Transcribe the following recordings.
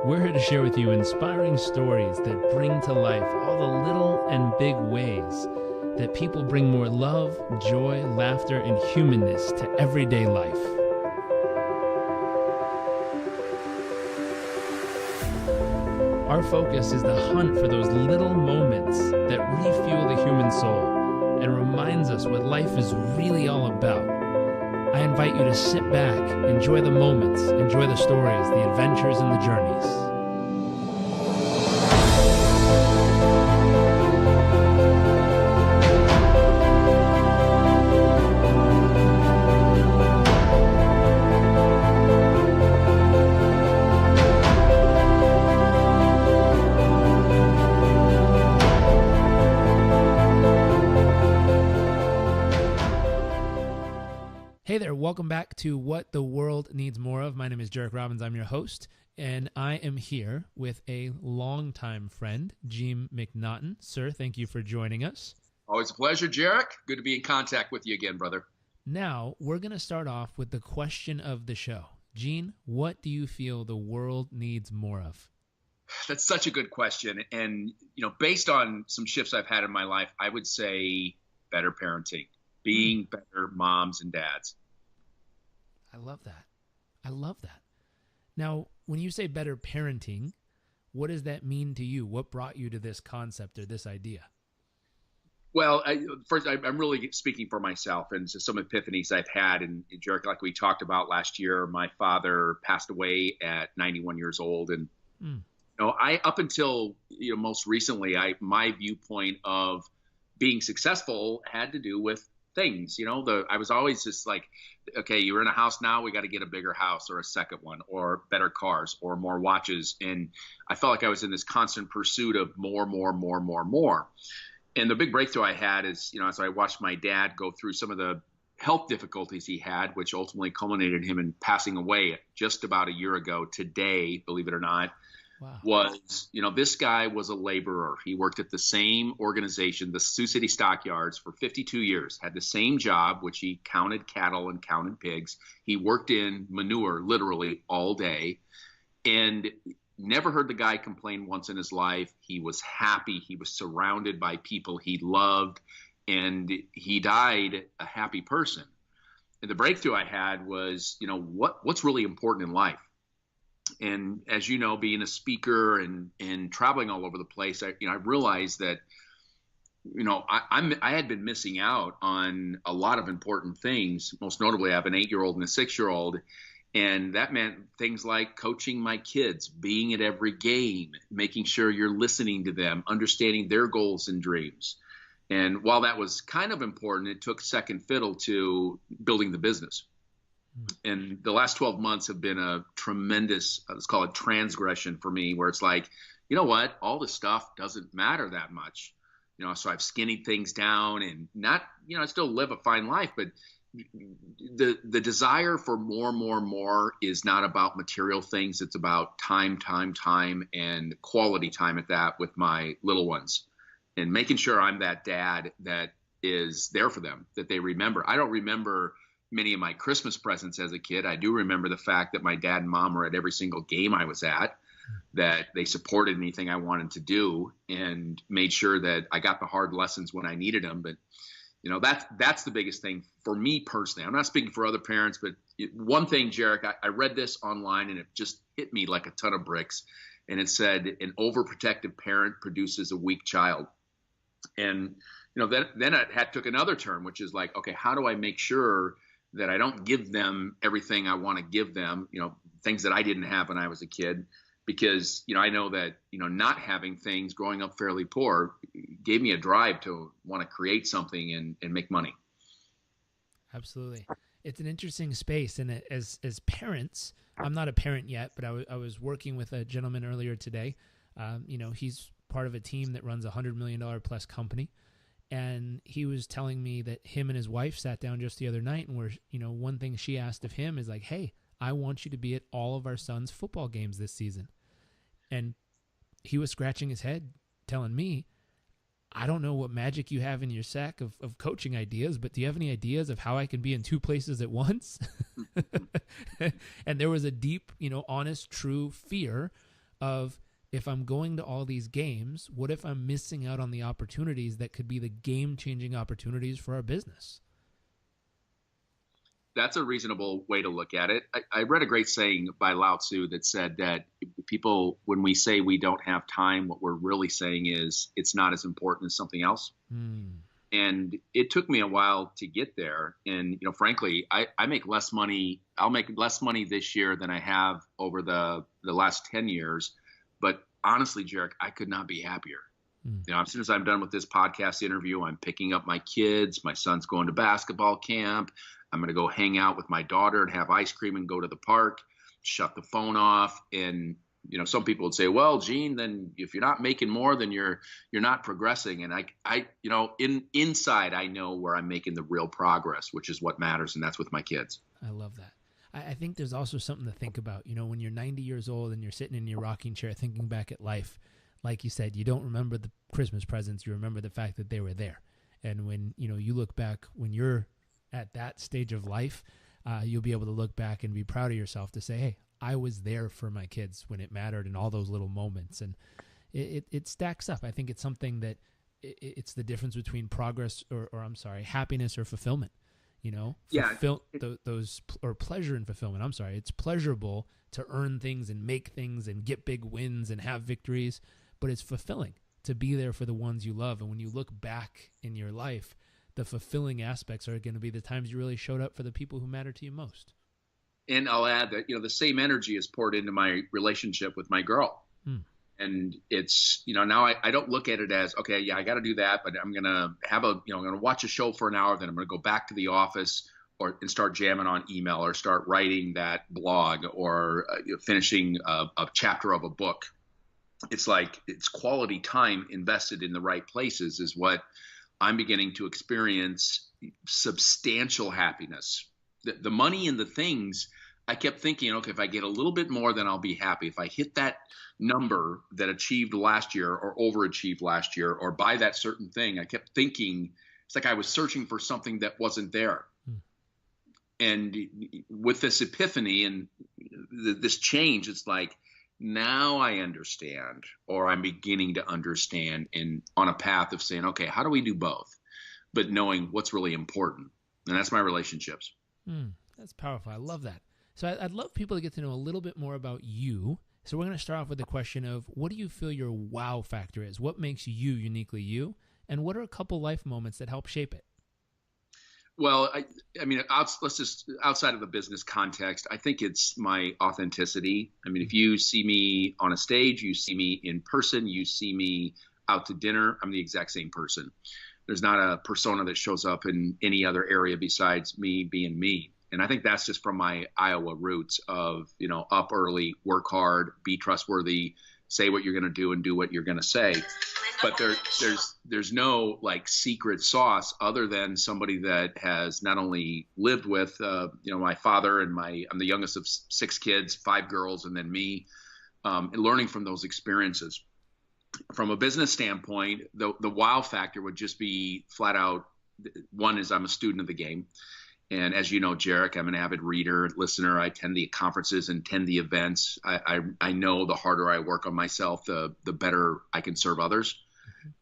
We're here to share with you inspiring stories that bring to life all the little and big ways that people bring more love, joy, laughter, and humanness to everyday life. Our focus is the hunt for those little moments that refuel the human soul and reminds us what life is really all about. I invite you to sit back, enjoy the moments, enjoy the stories, the adventures, and the journeys. Hey there, welcome back to What the World Needs More Of. My name is Jarek Robbins. I'm your host, and I am here with a longtime friend, Jim McNaughton. Sir, thank you for joining us. Always a pleasure, Jarek. Good to be in contact with you again, brother. Now, we're going to start off with the question of the show. Gene, what do you feel the world needs more of? That's such a good question. And, based on some shifts I've had in my life, I would say better parenting, being better moms and dads. I love that. I love that. Now, when you say better parenting, what does that mean to you? What brought you to this concept or this idea? Well, first, I'm really speaking for myself and some epiphanies I've had. And Jarek, like we talked about last year, my father passed away at 91 years old. And, I up until, most recently, my viewpoint of being successful had to do with things. I was always just like, okay, you're in a house now, we got to get a bigger house or a second one or better cars or more watches. And I felt like I was in this constant pursuit of more. And the big breakthrough I had is, as I watched my dad go through some of the health difficulties he had, which ultimately culminated in him in passing away just about a year ago today, believe it or not. Wow. Was, this guy was a laborer. He worked at the same organization, the Sioux City Stockyards, for 52 years, had the same job, which he counted cattle and counted pigs. He worked in manure literally all day and never heard the guy complain once in his life. He was happy. He was surrounded by people he loved, and he died a happy person. And the breakthrough I had was, what's really important in life? And as you know, being a speaker and traveling all over the place, I realized that, I had been missing out on a lot of important things. Most notably, I have an 8-year-old and a 6-year-old. And that meant things like coaching my kids, being at every game, making sure you're listening to them, understanding their goals and dreams. And while that was kind of important, it took second fiddle to building the business. And the last 12 months have been a tremendous, let's call it transgression for me, where it's like, you know what, all this stuff doesn't matter that much. So I've skinnied things down and not, I still live a fine life, but the desire for more is not about material things. It's about time, and quality time at that with my little ones, and making sure I'm that dad that is there for them, that they remember. I don't remember many of my Christmas presents as a kid. I do remember the fact that my dad and mom were at every single game I was at, that they supported anything I wanted to do and made sure that I got the hard lessons when I needed them. But, that's the biggest thing for me personally. I'm not speaking for other parents, but one thing, Jarek, I read this online and it just hit me like a ton of bricks. And it said, an overprotective parent produces a weak child. And, then it took another turn, which is like, okay, how do I make sure that I don't give them everything I want to give them, things that I didn't have when I was a kid, because, I know that, not having things, growing up fairly poor, gave me a drive to want to create something and make money. Absolutely. It's an interesting space. And as parents, I'm not a parent yet, but I was working with a gentleman earlier today. He's part of a team that runs a $100 million plus company. And he was telling me that him and his wife sat down just the other night and one thing she asked of him is like, hey, I want you to be at all of our son's football games this season. And he was scratching his head telling me, I don't know what magic you have in your sack of coaching ideas, but do you have any ideas of how I can be in two places at once? And there was a deep, honest, true fear of, if I'm going to all these games, what if I'm missing out on the opportunities that could be the game-changing opportunities for our business? That's a reasonable way to look at it. I read a great saying by Lao Tzu that said that people, when we say we don't have time, what we're really saying is it's not as important as something else. And it took me a while to get there. And, frankly, I make less money. I'll make less money this year than I have over the last 10 years. But honestly, Jarek, I could not be happier. As soon as I'm done with this podcast interview, I'm picking up my kids. My son's going to basketball camp. I'm going to go hang out with my daughter and have ice cream and go to the park, shut the phone off. And, some people would say, well, Gene, then if you're not making more, then you're not progressing. And inside, I know where I'm making the real progress, which is what matters. And that's with my kids. I love that. I think there's also something to think about, when you're 90 years old and you're sitting in your rocking chair thinking back at life. Like you said, you don't remember the Christmas presents. You remember the fact that they were there. And when, you look back, when you're at that stage of life, you'll be able to look back and be proud of yourself to say, hey, I was there for my kids when it mattered in all those little moments. And it stacks up. I think it's something that it's the difference between progress or happiness or fulfillment. Those or pleasure and fulfillment. I'm sorry. It's pleasurable to earn things and make things and get big wins and have victories, but it's fulfilling to be there for the ones you love. And when you look back in your life, the fulfilling aspects are going to be the times you really showed up for the people who matter to you most. And I'll add that, the same energy is poured into my relationship with my girl. And it's, now I don't look at it as, okay, yeah, I got to do that, but I'm going to have I'm going to watch a show for an hour, then I'm going to go back to the office and start jamming on email or start writing that blog or finishing a chapter of a book. It's like it's quality time invested in the right places is what I'm beginning to experience substantial happiness. The money and the things, I kept thinking, okay, if I get a little bit more, then I'll be happy. If I hit that number that achieved last year or overachieved last year or buy that certain thing, I kept thinking it's like I was searching for something that wasn't there. And with this epiphany and this change, it's like, now I understand, or I'm beginning to understand and on a path of saying, okay, how do we do both? But knowing what's really important. And that's my relationships. That's powerful. I love that. So I'd love people to get to know a little bit more about you. So we're going to start off with the question of, what do you feel your wow factor is? What makes you uniquely you? And what are a couple life moments that help shape it? Well, let's just outside of the business context, I think it's my authenticity. I mean, if you see me on a stage, you see me in person, you see me out to dinner, I'm the exact same person. There's not a persona that shows up in any other area besides me being me. And I think that's just from my Iowa roots of, up early, work hard, be trustworthy, say what you're going to do and do what you're going to say. But there's no like secret sauce other than somebody that has not only lived with, my father and I'm the youngest of 6 kids, 5 girls, and then me, and learning from those experiences. From a business standpoint, the wow factor would just be flat out. One is I'm a student of the game. And as you know, Jarek, I'm an avid reader, listener. I attend the conferences and attend the events. I know the harder I work on myself, the better I can serve others.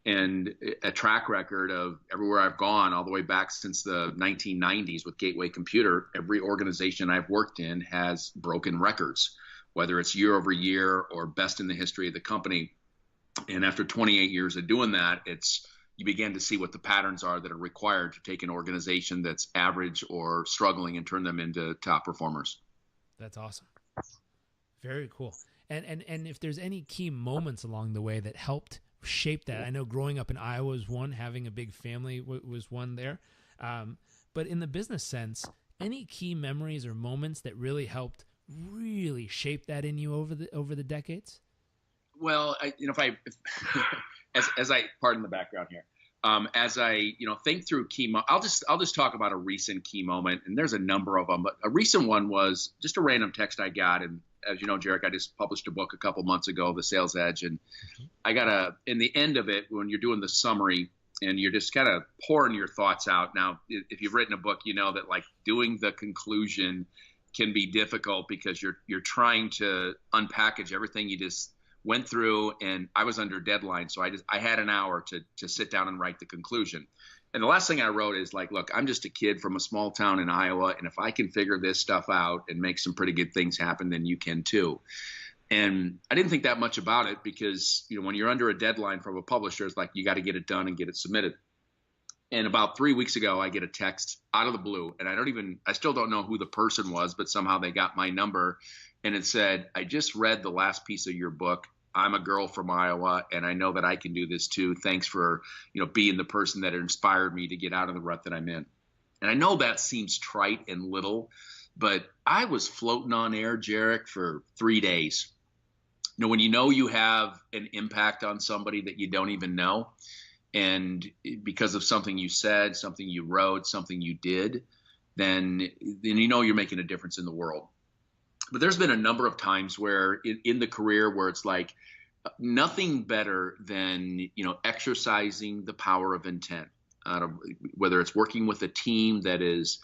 And a track record of everywhere I've gone, all the way back since the 1990s with Gateway Computer, every organization I've worked in has broken records, whether it's year over year or best in the history of the company. And after 28 years of doing that, you begin to see what the patterns are that are required to take an organization that's average or struggling and turn them into top performers. That's awesome. Very cool. And if there's any key moments along the way that helped shape that, I know growing up in Iowa was one, having a big family was one there. But in the business sense, any key memories or moments that really helped really shape that in you over the decades? Well, as I pardon the background here, as I think through I'll just talk about a recent key moment, and there's a number of them, but a recent one was just a random text I got, and as you know, Jarek, I just published a book a couple months ago, The Sales Edge, and I got in the end of it, when you're doing the summary and you're just kind of pouring your thoughts out. Now, if you've written a book, you know that like doing the conclusion can be difficult because you're trying to unpackage everything you just went through, and I was under deadline. So I had an hour to sit down and write the conclusion. And the last thing I wrote is like, look, I'm just a kid from a small town in Iowa. And if I can figure this stuff out and make some pretty good things happen, then you can too. And I didn't think that much about it because, when you're under a deadline from a publisher, it's like, you got to get it done and get it submitted. And about 3 weeks ago, I get a text out of the blue, and I still don't know who the person was, but somehow they got my number, and it said, I just read the last piece of your book. I'm a girl from Iowa, and I know that I can do this too. Thanks for, being the person that inspired me to get out of the rut that I'm in. And I know that seems trite and little, but I was floating on air, Jarek, for 3 days. When you have an impact on somebody that you don't even know, and because of something you said, something you wrote, something you did, then you're making a difference in the world. But there's been a number of times where in the career where it's like nothing better than, exercising the power of intent, whether it's working with a team that is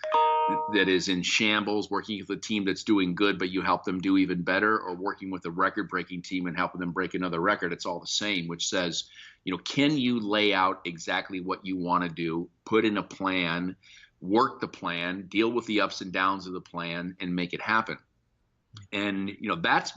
in shambles, working with a team that's doing good, but you help them do even better, or working with a record-breaking team and helping them break another record. It's all the same, which says, can you lay out exactly what you want to do, put in a plan, work the plan, deal with the ups and downs of the plan, and make it happen. And, that's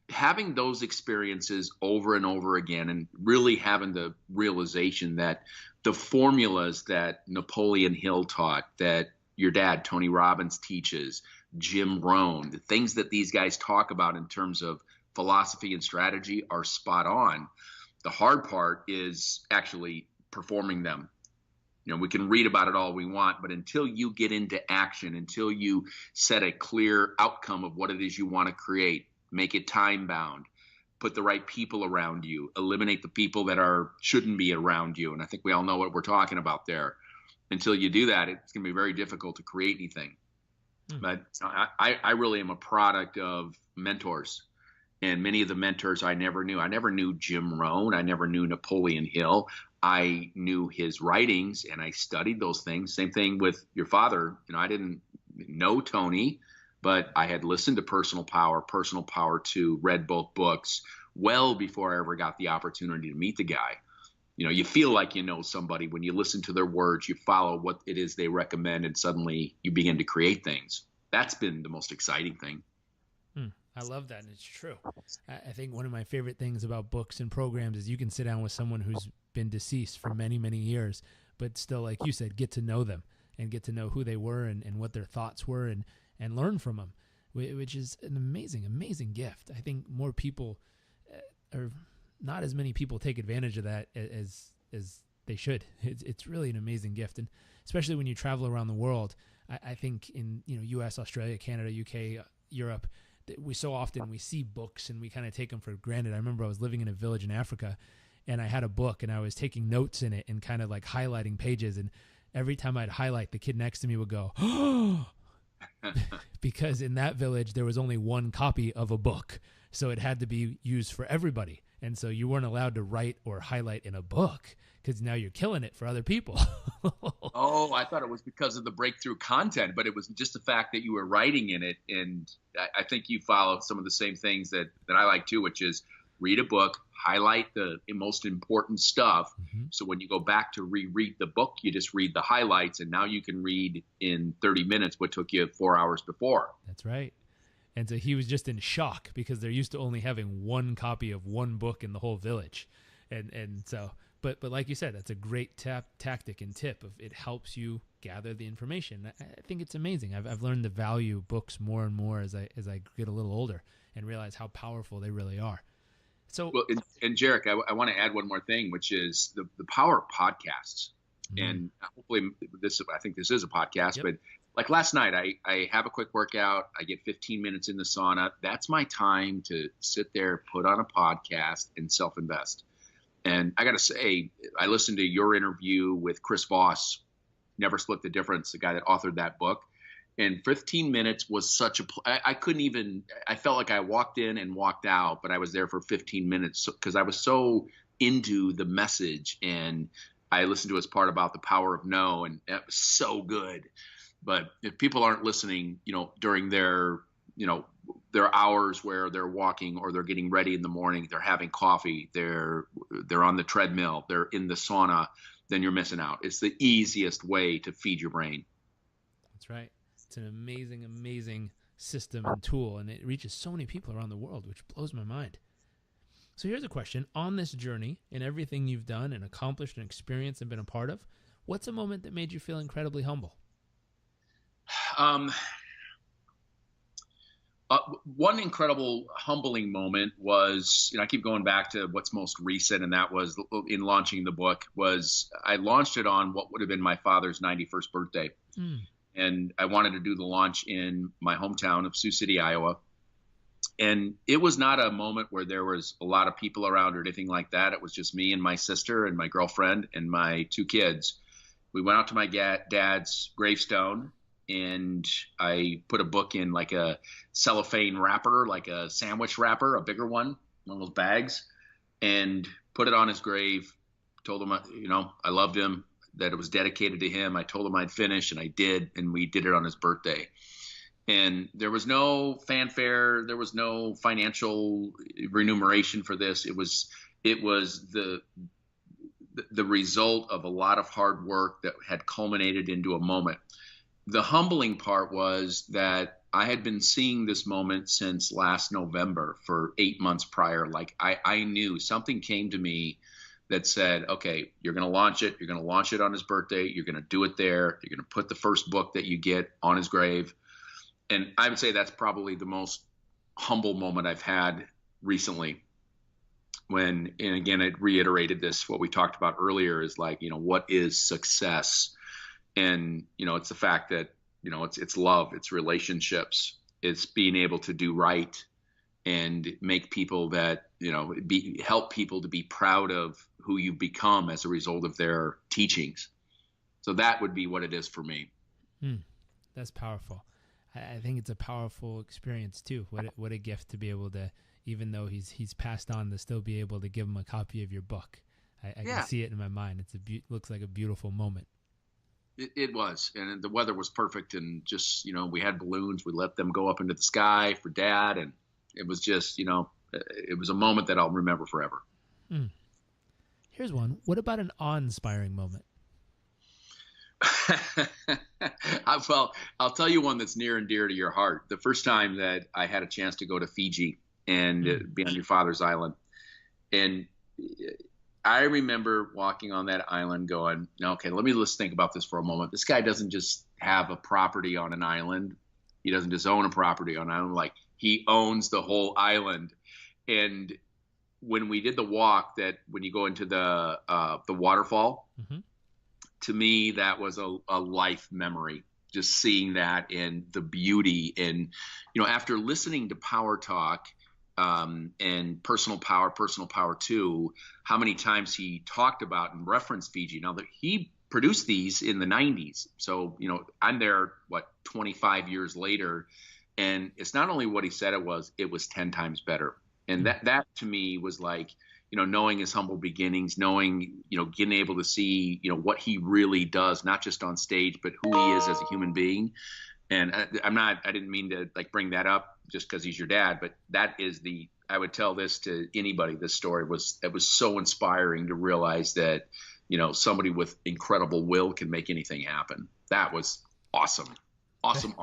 having those experiences over and over again, and really having the realization that the formulas that Napoleon Hill taught, that your dad, Tony Robbins, teaches, Jim Rohn, the things that these guys talk about in terms of philosophy and strategy are spot on. The hard part is actually performing them. We can read about it all we want, but until you get into action, until you set a clear outcome of what it is you want to create, make it time bound, put the right people around you, eliminate the people that shouldn't be around you. And I think we all know what we're talking about there. Until you do that, it's going to be very difficult to create anything. But I really am a product of mentors. And many of the mentors I never knew. I never knew Jim Rohn. I never knew Napoleon Hill. I knew his writings, and I studied those things. Same thing with your father. I didn't know Tony, but I had listened to Personal Power 2, read both books well before I ever got the opportunity to meet the guy. You feel like you know somebody when you listen to their words, you follow what it is they recommend, and suddenly you begin to create things. That's been the most exciting thing. I love that, and it's true. I think one of my favorite things about books and programs is you can sit down with someone who's been deceased for many, many years, but still, like you said, get to know them and get to know who they were and what their thoughts were and learn from them, which is an amazing, amazing gift. I think more people, or not as many people, take advantage of that as they should. It's really an amazing gift, and especially when you travel around the world. I think in U.S., Australia, Canada, UK, Europe, we so often we see books and we kind of take them for granted. I remember I was living in a village in Africa, and I had a book and I was taking notes in it and kind of like highlighting pages. And every time I'd highlight, the kid next to me would go, "Oh," because in that village there was only one copy of a book, so it had to be used for everybody. And so you weren't allowed to write or highlight in a book because now you're killing it for other people. Oh, I thought it was because of the breakthrough content, but it was just the fact that you were writing in it. And I think you follow some of the same things that I like too, which is read a book, highlight the most important stuff. Mm-hmm. So when you go back to reread the book, you just read the highlights, and now you can read in 30 minutes what took you 4 hours before. That's right. And so he was just in shock because they're used to only having one copy of one book in the whole village. And so, but like you said, that's a great tactic and tip of it helps you gather the information. I think it's amazing. I've learned to value books more and more as I get a little older and realize how powerful they really are. So, well, and Jarek, I want to add one more thing, which is the power of podcasts. Mm-hmm. And hopefully I think this is a podcast, yep. But like last night, I have a quick workout. I get 15 minutes in the sauna. That's my time to sit there, put on a podcast, and self-invest. And I got to say, I listened to your interview with Chris Voss, Never Split the Difference, the guy that authored that book. And 15 minutes was such I couldn't even, I felt like I walked in and walked out, but I was there for 15 minutes because I was so into the message. And I listened to his part about the power of no, and it was so good. But if people aren't listening, during their there are hours where they're walking or they're getting ready in the morning, they're having coffee, they're on the treadmill, they're in the sauna, then you're missing out. It's the easiest way to feed your brain. That's right. It's an amazing, amazing system and tool, and it reaches so many people around the world, which blows my mind. So here's a question. On this journey, in everything you've done and accomplished and experienced and been a part of, what's a moment that made you feel incredibly humble? One incredible humbling moment was, I keep going back to what's most recent, and that was in launching the book. Was I launched it on what would have been my father's 91st birthday. And I wanted to do the launch in my hometown of Sioux City, Iowa. And it was not a moment where there was a lot of people around or anything like that. It was just me and my sister and my girlfriend and my 2 kids. We went out to my dad's gravestone, and I put a book in like a cellophane wrapper, like a sandwich wrapper, a bigger one of those bags, and put it on his grave. Told him, I loved him, that it was dedicated to him. I told him I'd finish, and I did, and we did it on his birthday. And there was no fanfare. There was no financial remuneration for this. It was the result of a lot of hard work that had culminated into a moment. The humbling part was that I had been seeing this moment since last November for 8 months prior. Like I knew something came to me that said, okay, you're going to launch it. You're going to launch it on his birthday. You're going to do it there. You're going to put the first book that you get on his grave. And I would say that's probably the most humble moment I've had recently. And again, I reiterated this, what we talked about earlier is like, what is success? And, it's the fact that, it's love, it's relationships, it's being able to do right and make people that, help people to be proud of who you've become as a result of their teachings. So that would be what it is for me. That's powerful. I think it's a powerful experience too. What a gift to be able to, even though he's passed on, to still be able to give him a copy of your book. I can see it in my mind. Looks like a beautiful moment. It was, and the weather was perfect, and just we had balloons. We let them go up into the sky for Dad, and it was just it was a moment that I'll remember forever. Here's one. What about an awe-inspiring moment? Well, I'll tell you one that's near and dear to your heart. The first time that I had a chance to go to Fiji and be on your father's island. And I remember walking on that island going, okay, let me just think about this for a moment. This guy doesn't just have a property on an island. He doesn't just own a property on an island. Like, he owns the whole island. And when we did the walk, that when you go into the waterfall, to me, that was a life memory, just seeing that and the beauty. And, after listening to Power Talk and Personal Power 2, how many times he talked about and referenced Fiji. Now, that he produced these in the 90s. So, I'm there, 25 years later. And it's not only what he said it was 10 times better. And that to me was like, knowing his humble beginnings, knowing, getting able to see, what he really does, not just on stage, but who he is as a human being. And I didn't mean to bring that up just because he's your dad, but that is I would tell this to anybody. This story was so inspiring to realize that, somebody with incredible will can make anything happen. That was awesome. Awesome.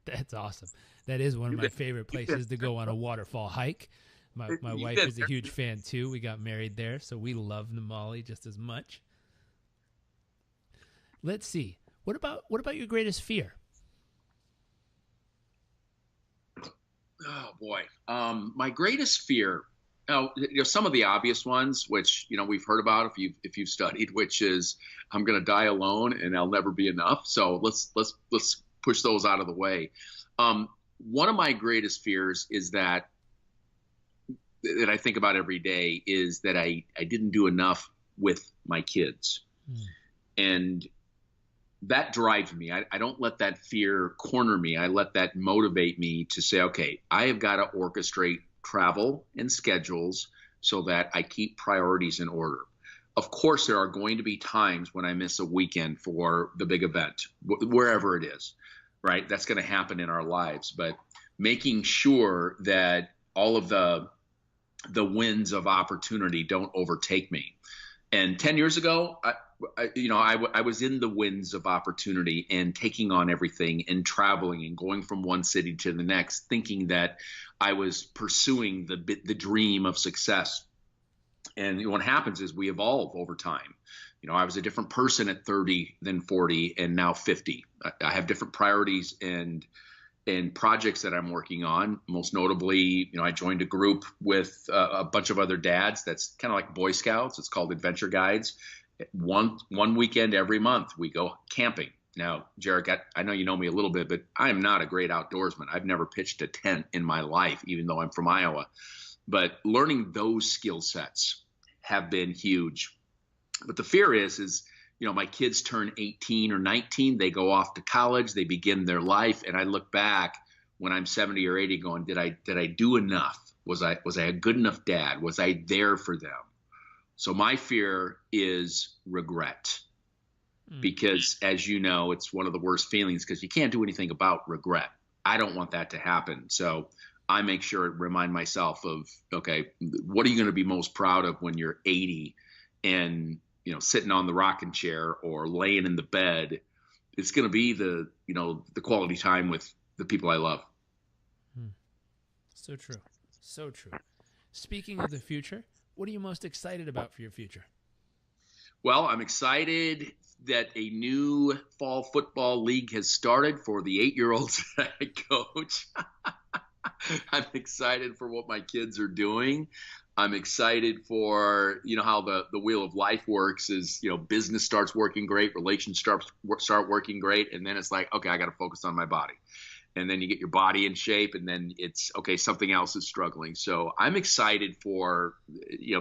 That's awesome. That is one of my favorite places to go on a waterfall hike. My wife is a huge fan too. We got married there, so we love Namali just as much. Let's see. What about your greatest fear? Oh boy. My greatest fear, some of the obvious ones, which, we've heard about if you've studied, which is I'm going to die alone and I'll never be enough. So let's push those out of the way. One of my greatest fears is that I think about every day is that I didn't do enough with my kids. And that drives me. I don't let that fear corner me. I let that motivate me to say, okay, I have got to orchestrate travel and schedules so that I keep priorities in order. Of course, there are going to be times when I miss a weekend for the big event, wherever it is, right? That's going to happen in our lives. But making sure that all of the winds of opportunity don't overtake me. And 10 years ago, I was in the winds of opportunity and taking on everything and traveling and going from one city to the next, thinking that I was pursuing the dream of success. And what happens is we evolve over time. I was a different person at 30 than 40 and now 50. I have different priorities and projects that I'm working on. Most notably, I joined a group with a bunch of other dads that's kind of like Boy Scouts. It's called Adventure Guides. One weekend every month, we go camping. Now, Jarek, I know you know me a little bit, but I am not a great outdoorsman. I've never pitched a tent in my life, even though I'm from Iowa. But learning those skill sets have been huge. But the fear is my kids turn 18 or 19, they go off to college, they begin their life, and I look back when I'm 70 or 80 going, did I do enough? Was I a good enough dad? Was I there for them? So my fear is regret, because as you know, it's one of the worst feelings because you can't do anything about regret. I don't want that to happen. So I make sure to remind myself of, okay, what are you going to be most proud of when you're 80 and sitting on the rocking chair or laying in the bed? It's going to be the quality time with the people I love. So true. So true. Speaking of the future, what are you most excited about for your future? Well, I'm excited that a new fall football league has started for the 8-year-olds that I coach. I'm excited for what my kids are doing. I'm excited for, how the wheel of life works is, business starts working great, relations start working great. And then it's like, okay, I got to focus on my body. And then you get your body in shape, and then it's, okay, something else is struggling. So I'm excited for,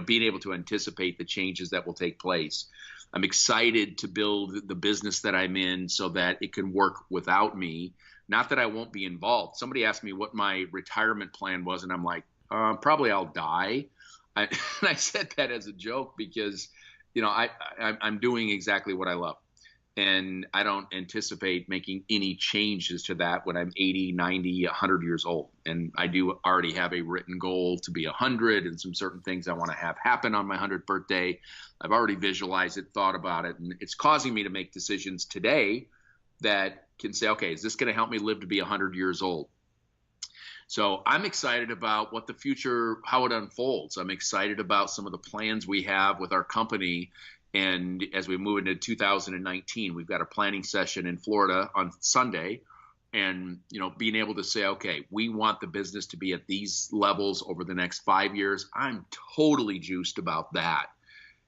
being able to anticipate the changes that will take place. I'm excited to build the business that I'm in so that it can work without me. Not that I won't be involved. Somebody asked me what my retirement plan was, and I'm like, probably I'll die. And I said that as a joke because, I'm doing exactly what I love. And I don't anticipate making any changes to that when I'm 80, 90, 100 years old. And I do already have a written goal to be 100 and some certain things I want to have happen on my 100th birthday. I've already visualized it, thought about it, and it's causing me to make decisions today that can say, okay, is this going to help me live to be 100 years old? So I'm excited about what the future, how it unfolds. I'm excited about some of the plans we have with our company. And as we move into 2019, we've got a planning session in Florida on Sunday, and, being able to say, okay, we want the business to be at these levels over the next 5 years. I'm totally juiced about that,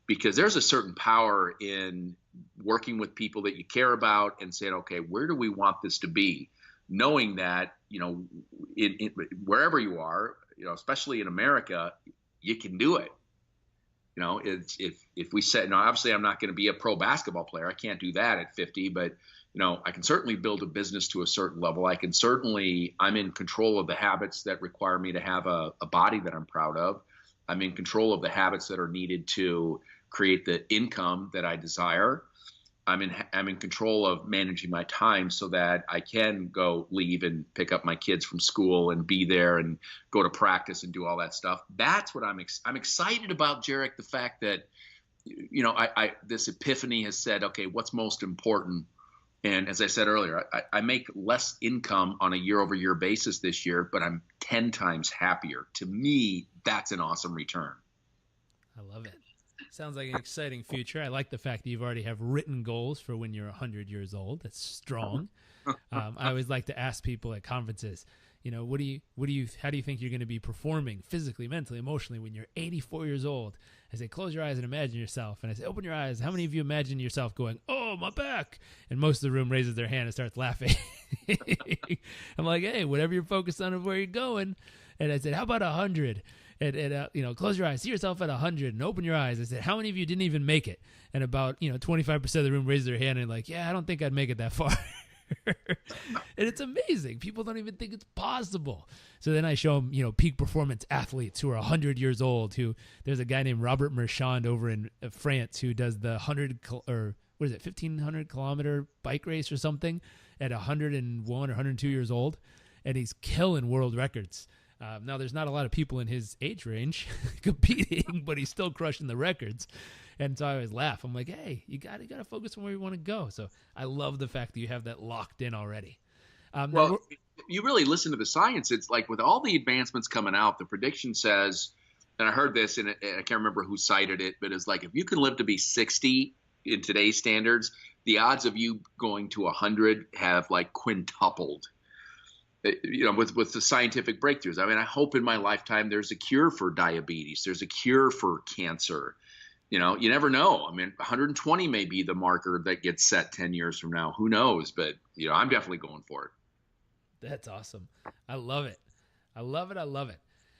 because there's a certain power in working with people that you care about and saying, okay, where do we want this to be? Knowing that, wherever you are, especially in America, you can do it. If we said, now, obviously I'm not going to be a pro basketball player. I can't do that at 50, but, I can certainly build a business to a certain level. I'm in control of the habits that require me to have a body that I'm proud of. I'm in control of the habits that are needed to create the income that I desire. I'm in control of managing my time so that I can go leave and pick up my kids from school and be there and go to practice and do all that stuff. That's what I'm excited about, Jarek, the fact that, this epiphany has said, okay, what's most important? And as I said earlier, I make less income on a year-over-year basis this year, but I'm 10 times happier. To me, that's an awesome return. I love it. Sounds like an exciting future. I like the fact that you've already have written goals for when you're 100 years old. That's strong. I always like to ask people at conferences, how do you think you're going to be performing physically, mentally, emotionally when you're 84 years old? I say, close your eyes and imagine yourself. And I say, open your eyes. How many of you imagine yourself going, oh, my back? And most of the room raises their hand and starts laughing. I'm like, hey, whatever you're focused on is where you're going. And I said, how about 100? And close your eyes, see yourself at 100 and open your eyes. I said, how many of you didn't even make it? And about, 25% of the room raised their hand and like, yeah, I don't think I'd make it that far. And it's amazing. People don't even think it's possible. So then I show them, peak performance athletes who are 100 years old, there's a guy named Robert Marchand over in France who does the 1,500 kilometer bike race or something at 101 or 102 years old. and he's killing world records. Now, there's not a lot of people in his age range competing, but he's still crushing the records. And so I always laugh. I'm like, hey, you got to focus on where you want to go. So I love the fact that you have that locked in already. Well, you really listen to the science. It's like with all the advancements coming out, the prediction says, and I heard this, and I can't remember who cited it, but it's like if you can live to be 60 in today's standards, the odds of you going to 100 have like quintupled. You know, with the scientific breakthroughs. I mean, I hope in my lifetime there's a cure for diabetes. There's a cure for cancer. You know, you never know. I mean, 120 may be the marker that gets set 10 years from now. Who knows? But, you know, I'm definitely going for it. That's awesome. I love it. I love it. I love it.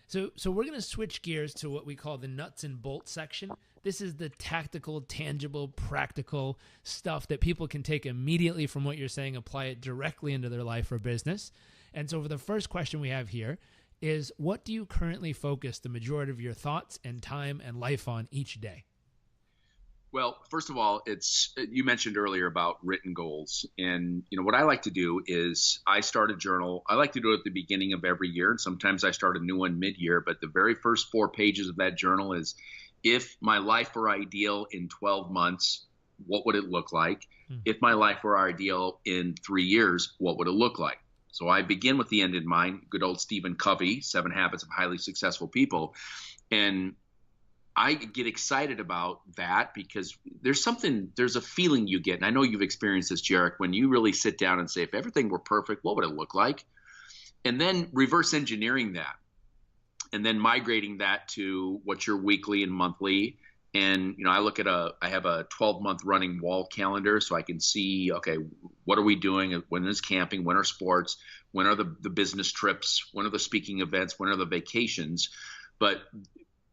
So we're going to switch gears to what we call the nuts and bolts section. This is the tactical, tangible, practical stuff that people can take immediately from what you're saying, apply it directly into their life or business. And so for the first question we have here is, what do you currently focus the majority of your thoughts and time and life on each day? Well, first of all, you mentioned earlier about written goals. And, you know, what I like to do is I start a journal. I like to do it at the beginning of every year. And sometimes I start a new one mid-year. But the very first 4 pages of that journal is, if my life were ideal in 12 months, what would it look like? If my life were ideal in 3 years, what would it look like? So I begin with the end in mind. Good old Stephen Covey, 7 Habits of Highly Successful People. And I get excited about that because there's a feeling you get. And I know you've experienced this, Jarek, when you really sit down and say, if everything were perfect, what would it look like? And then reverse engineering that. And then migrating that to what's your weekly and monthly. And, you know, I have a 12-month running wall calendar, so I can see, okay, what are we doing? When is camping? When are sports? When are the business trips? When are the speaking events? When are the vacations? But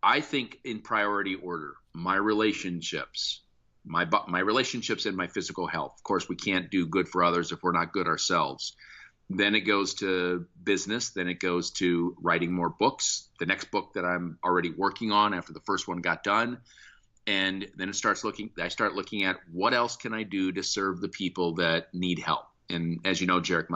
I think in priority order, my relationships and my physical health. Of course, we can't do good for others if we're not good ourselves. Then it goes to business. Then it goes to writing more books, the next book that I'm already working on after the first one got done. And then I start looking at what else can I do to serve the people that need help. And as you know, Jarek,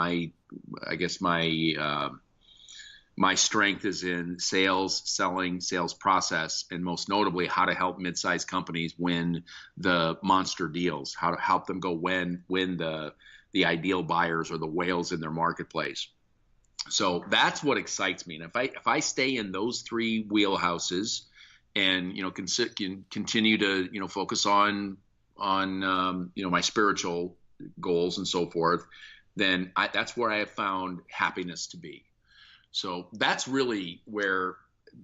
my strength is in sales, selling, sales process, and most notably how to help mid-sized companies win the monster deals, how to help them go win the ideal buyers or the whales in their marketplace. So that's what excites me. And if I stay in those 3 wheelhouses and, you know, can continue to, you know, focus on you know, my spiritual goals and so forth, then that's where I have found happiness to be. So that's really where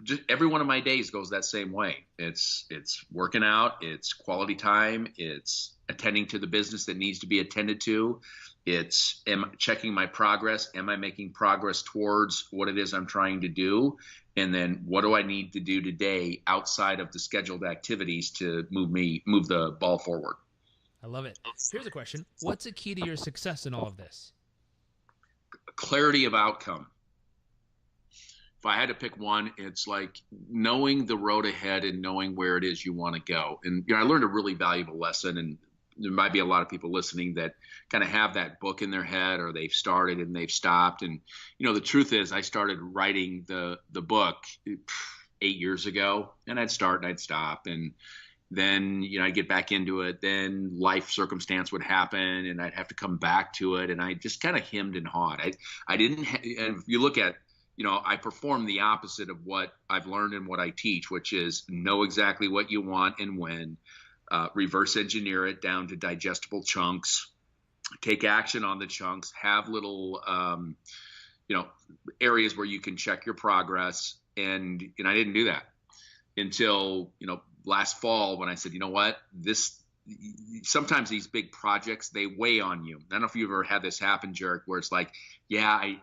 just every one of my days goes that same way. It's working out, it's quality time, it's attending to the business that needs to be attended to. It's checking my progress. Am I making progress towards what it is I'm trying to do? And then what do I need to do today outside of the scheduled activities to move the ball forward? I love it. Here's a question. What's a key to your success in all of this? Clarity of outcome. If I had to pick one, it's like knowing the road ahead and knowing where it is you want to go. And, you know, I learned a really valuable lesson, and there might be a lot of people listening that kind of have that book in their head, or they've started and they've stopped. And, you know, the truth is I started writing the book 8 years ago, and I'd start and I'd stop. And then, you know, I'd get back into it. Then life circumstance would happen and I'd have to come back to it. And I just kind of hemmed and hawed. I didn't, and if you look at, you know, I perform the opposite of what I've learned and what I teach, which is know exactly what you want and when, reverse engineer it down to digestible chunks, take action on the chunks, have little, you know, areas where you can check your progress. And I didn't do that until, you know, last fall when I said, you know what, sometimes these big projects, they weigh on you. I don't know if you've ever had this happen, Jarek, where it's like, yeah,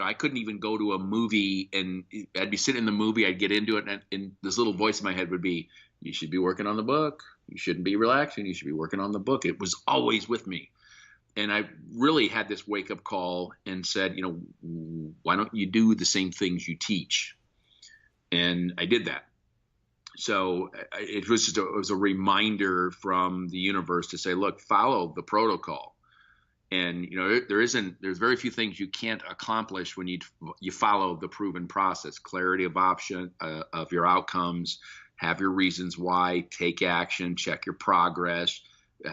I couldn't even go to a movie, and I'd be sitting in the movie, I'd get into it, and this little voice in my head would be, you should be working on the book. You shouldn't be relaxing. You should be working on the book. It was always with me. And I really had this wake up call and said, you know, why don't you do the same things you teach? And I did that. So it was a reminder from the universe to say, look, follow the protocol. And there's very few things you can't accomplish when you follow the proven process. Clarity of option of your outcomes, have your reasons why, take action, check your progress,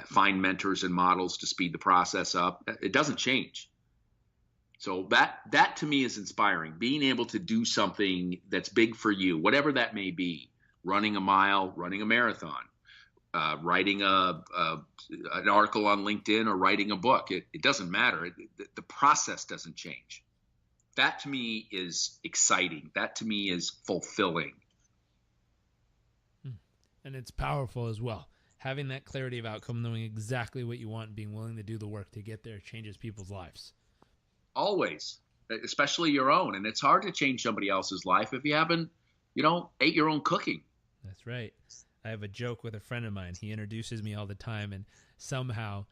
find mentors and models to speed the process up. It doesn't change. So that to me is inspiring. Being able to do something that's big for you, whatever that may be, running a mile, running a marathon, writing an article on LinkedIn, or writing a book. It doesn't matter. The process doesn't change. That to me is exciting. That to me is fulfilling. And it's powerful as well. Having that clarity of outcome, knowing exactly what you want, and being willing to do the work to get there changes people's lives. Always, especially your own. And it's hard to change somebody else's life if you haven't, ate your own cooking. That's right. I have a joke with a friend of mine. He introduces me all the time, and somehow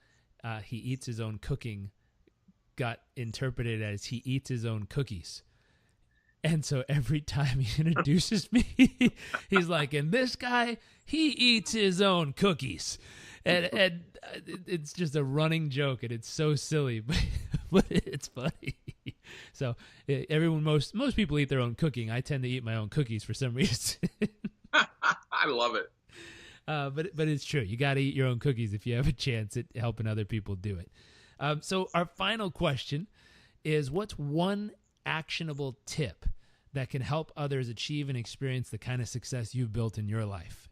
he eats his own cooking got interpreted as he eats his own cookies. And so every time he introduces me, he's like, and this guy, he eats his own cookies. And it's just a running joke, and it's so silly, but it's funny. So most people eat their own cooking. I tend to eat my own cookies for some reason. I love it. But it's true. You got to eat your own cookies if you have a chance at helping other people do it. So our final question is, what's one actionable tip that can help others achieve and experience the kind of success you've built in your life?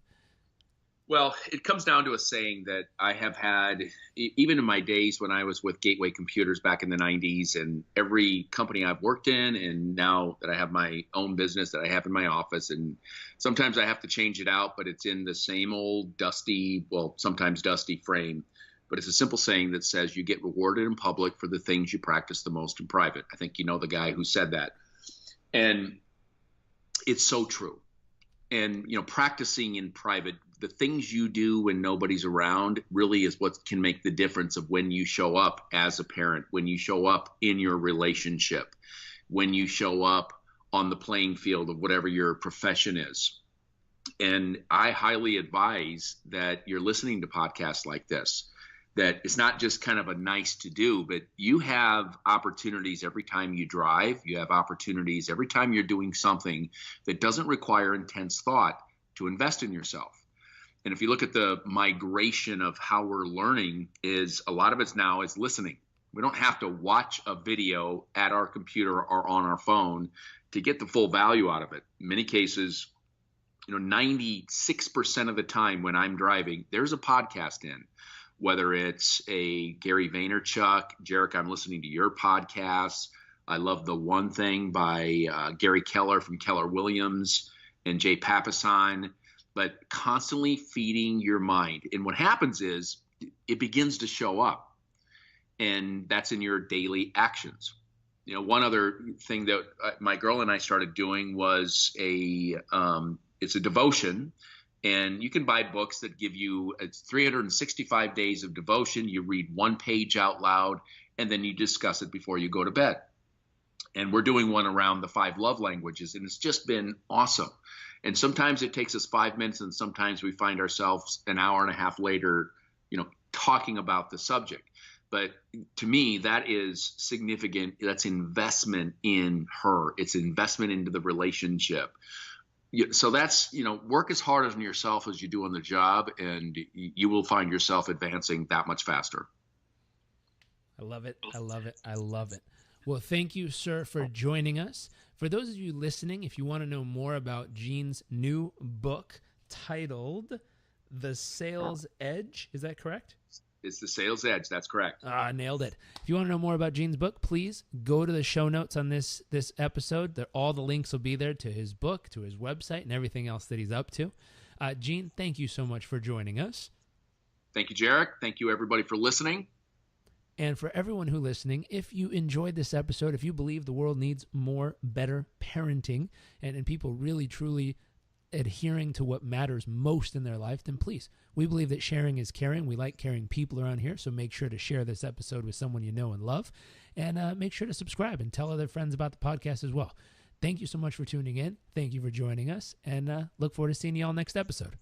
Well, it comes down to a saying that I have had, even in my days when I was with Gateway Computers back in the 90s, and every company I've worked in, and now that I have my own business that I have in my office, and sometimes I have to change it out, but it's in the same old sometimes dusty frame. But it's a simple saying that says you get rewarded in public for the things you practice the most in private. I think you know the guy who said that. And it's so true. And, practicing in private, the things you do when nobody's around really is what can make the difference of when you show up as a parent, when you show up in your relationship, when you show up on the playing field of whatever your profession is. And I highly advise that you're listening to podcasts like this, that it's not just kind of a nice to do, but you have opportunities every time you drive. You have opportunities every time you're doing something that doesn't require intense thought to invest in yourself. And if you look at the migration of how we're learning, is a lot of it's now is listening. We don't have to watch a video at our computer or on our phone to get the full value out of it. In many cases, 96% of the time when I'm driving, there's a podcast in. Whether it's a Gary Vaynerchuk, Jarek, I'm listening to your podcast. I love The One Thing by Gary Keller from Keller Williams and Jay Papasan, but constantly feeding your mind. And what happens is it begins to show up, and that's in your daily actions. One other thing that my girl and I started doing was it's a devotion. And you can buy books that give you 365 days of devotion. You read one page out loud, and then you discuss it before you go to bed. And we're doing one around the 5 love languages, and it's just been awesome. And sometimes it takes us 5 minutes, and sometimes we find ourselves an hour and a half later, talking about the subject. But to me, that is significant. That's investment in her. It's investment into the relationship. So that's, work as hard on yourself as you do on the job, and you will find yourself advancing that much faster. I love it. I love it. I love it. Well, thank you, sir, for joining us. For those of you listening, if you want to know more about Gene's new book titled The Sales Edge, is that correct? It's The Sales Edge. That's correct. Nailed it. If you want to know more about Gene's book, please go to the show notes on this episode. All the links will be there to his book, to his website, and everything else that he's up to. Gene, thank you so much for joining us. Thank you, Jarek. Thank you, everybody, for listening. And for everyone who's listening, if you enjoyed this episode, if you believe the world needs more better parenting and people really, truly adhering to what matters most in their life, then please, we believe that sharing is caring. We like caring people around here, so make sure to share this episode with someone you know and love, and make sure to subscribe and tell other friends about the podcast as well. Thank you so much for tuning in. Thank you for joining us, and look forward to seeing you all next episode.